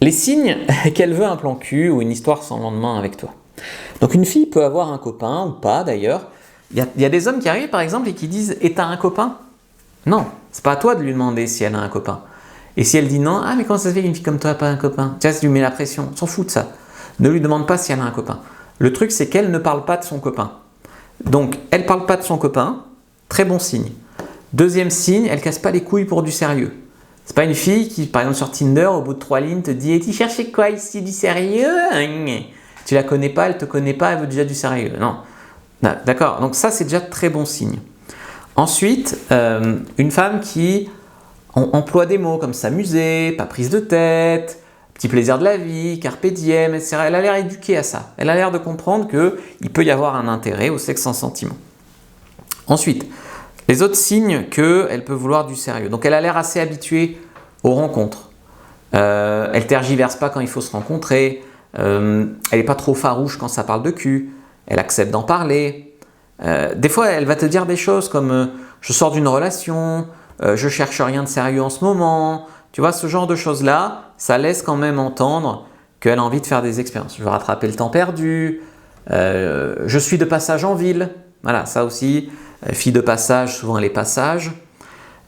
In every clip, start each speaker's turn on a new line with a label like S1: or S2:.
S1: Les signes qu'elle veut un plan cul ou une histoire sans lendemain avec toi. Donc une fille peut avoir un copain ou pas d'ailleurs. Il y a des hommes qui arrivent par exemple et qui disent « Et t'as un copain ?» Non, c'est pas à toi de lui demander si elle a un copain. Et si elle dit non, ah mais comment ça se fait qu'une fille comme toi n'a pas un copain? Tu vois, tu lui mets la pression, s'en fout de ça. Ne lui demande pas si elle a un copain. Le truc c'est qu'elle ne parle pas de son copain. Donc elle ne parle pas de son copain, très bon signe. Deuxième signe, elle casse pas les couilles pour du sérieux. C'est pas une fille qui, par exemple sur Tinder, au bout de 3 lignes, te dit « Et tu cherchais quoi ici, du sérieux ?» Tu la connais pas, elle te connaît pas, elle veut déjà du sérieux. Non. D'accord, donc ça c'est déjà très bon signe. Ensuite, une femme qui emploie des mots comme s'amuser, pas prise de tête, petit plaisir de la vie, carpe diem, etc. Elle a l'air éduquée à ça. Elle a l'air de comprendre qu'il peut y avoir un intérêt au sexe sans sentiment. Ensuite, les autres signes qu'elle peut vouloir du sérieux. Donc elle a l'air assez habituée aux rencontres. Elle tergiverse pas quand il faut se rencontrer. Elle n'est pas trop farouche quand ça parle de cul. Elle accepte d'en parler. Des fois, elle va te dire des choses comme je sors d'une relation, je cherche rien de sérieux en ce moment. Tu vois, ce genre de choses-là, ça laisse quand même entendre qu'elle a envie de faire des expériences. Je veux rattraper le temps perdu. Je suis de passage en ville. Voilà, ça aussi. Fille de passage, souvent elle est passage.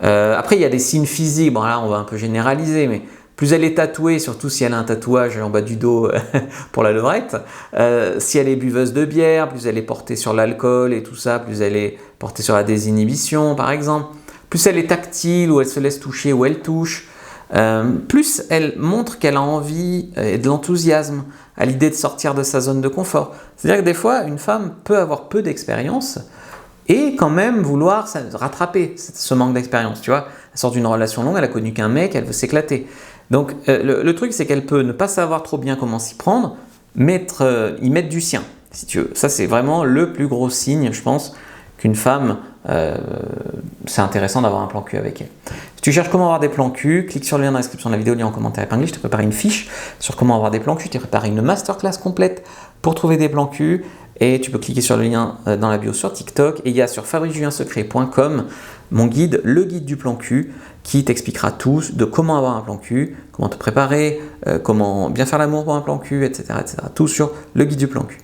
S1: Après, il y a des signes physiques. Bon, là, on va un peu généraliser, mais plus elle est tatouée, surtout si elle a un tatouage en bas du dos pour la levrette, si elle est buveuse de bière, plus elle est portée sur l'alcool et tout ça, plus elle est portée sur la désinhibition, par exemple. Plus elle est tactile, ou elle se laisse toucher, ou elle touche. Plus elle montre qu'elle a envie et de l'enthousiasme à l'idée de sortir de sa zone de confort. C'est-à-dire que des fois, une femme peut avoir peu d'expérience et quand même vouloir rattraper ce manque d'expérience, tu vois. Elle sort d'une relation longue, elle a connu qu'un mec, elle veut s'éclater. Donc le truc c'est qu'elle peut ne pas savoir trop bien comment s'y prendre, y mettre du sien, si tu veux. Ça c'est vraiment le plus gros signe, je pense, qu'une femme, c'est intéressant d'avoir un plan cul avec elle. Si tu cherches comment avoir des plans cul, clique sur le lien dans la description de la vidéo, lien en commentaire épinglé, je t'ai préparé une fiche sur comment avoir des plans cul, je t'ai préparé une masterclass complète pour trouver des plans cul. Et tu peux cliquer sur le lien dans la bio sur TikTok. Et il y a sur fabricejuliensecret.com mon guide, le guide du plan cul, qui t'expliquera tout de comment avoir un plan cul, comment te préparer, comment bien faire l'amour pour un plan cul, etc., etc. Tout sur le guide du plan cul.